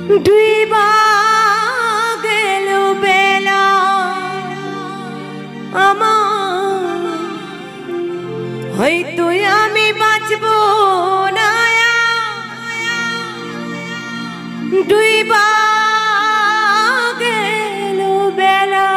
ডুইবা গেল বেলা আমার, হয়তো আমি বাঁচব না। ডুইবা গেল বেলা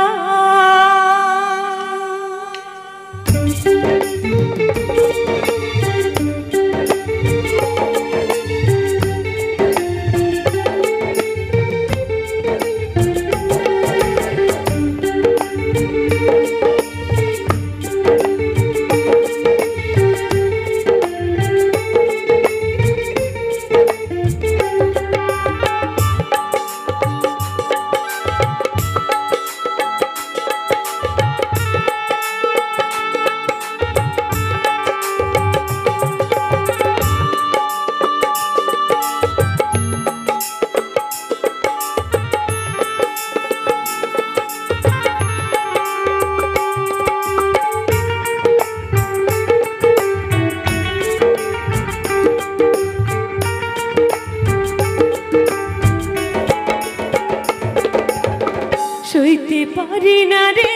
সইতে পারি না রে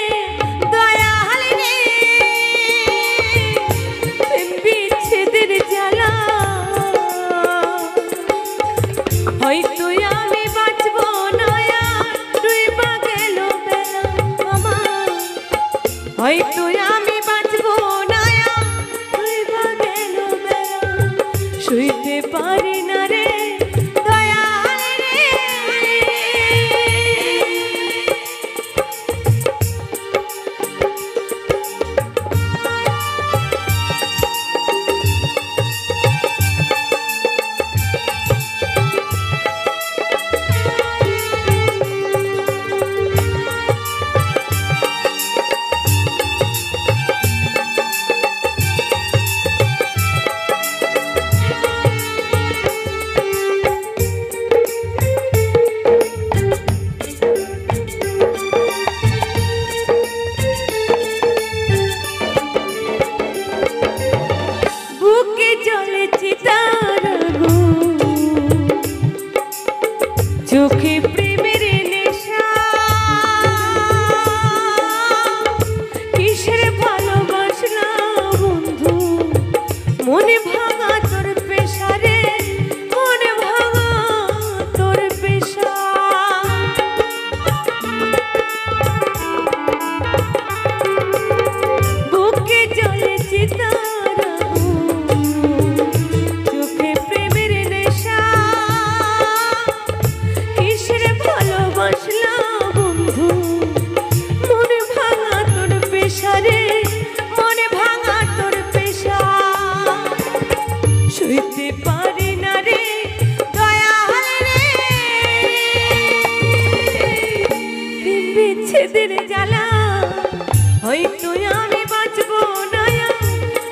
দয়াল রে বিচ্ছেদের জ্বালা, হয়তো আমি বাঁচব না। ডুইবা গেল বেলা আমার, হয়তো আমি বাঁচব না। ডুইবা গেল বেলা সইতে পারি না রে চোখে প্রেমের নেশা, কিসের ভালোবাসনা বন্ধু, মনে ভাঙা তোর পেশা রে, মনে ভাঙা তোর পেশা। বুকে জ্বলে চিতারা চোখে প্রেমের নেশা, ভালোবাসলা বন্ধু, মনে ভাঙা তোর পেশা রে, মনে ভাঙা তোর পেশা। সইতে পারি না রে দয়াল রে বিচ্ছেদের জ্বালা, হয়তো আমি বাঁচব না।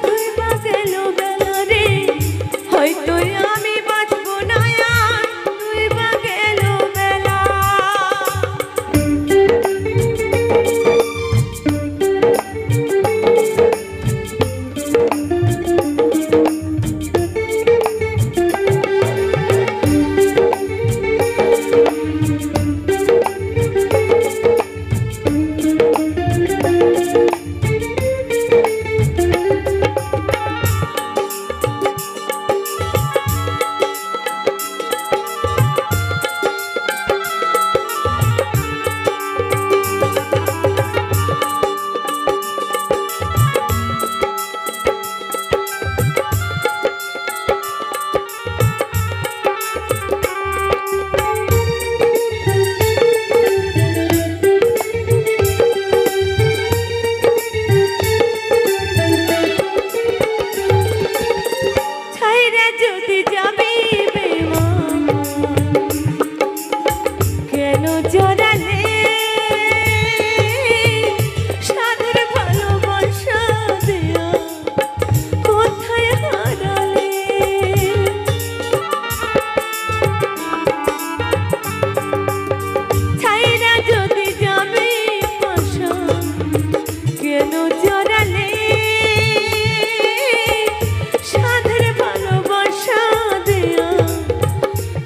ডুইবা গেল বেলা রে, হয়তো আমি বাঁচব না। ডুইবা গেল বেলা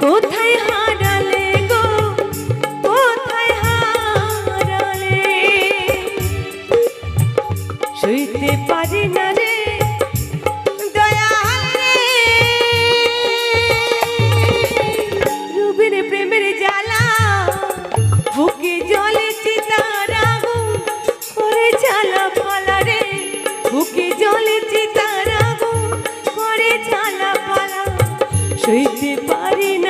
কোথায় হারালে সইতে পারি না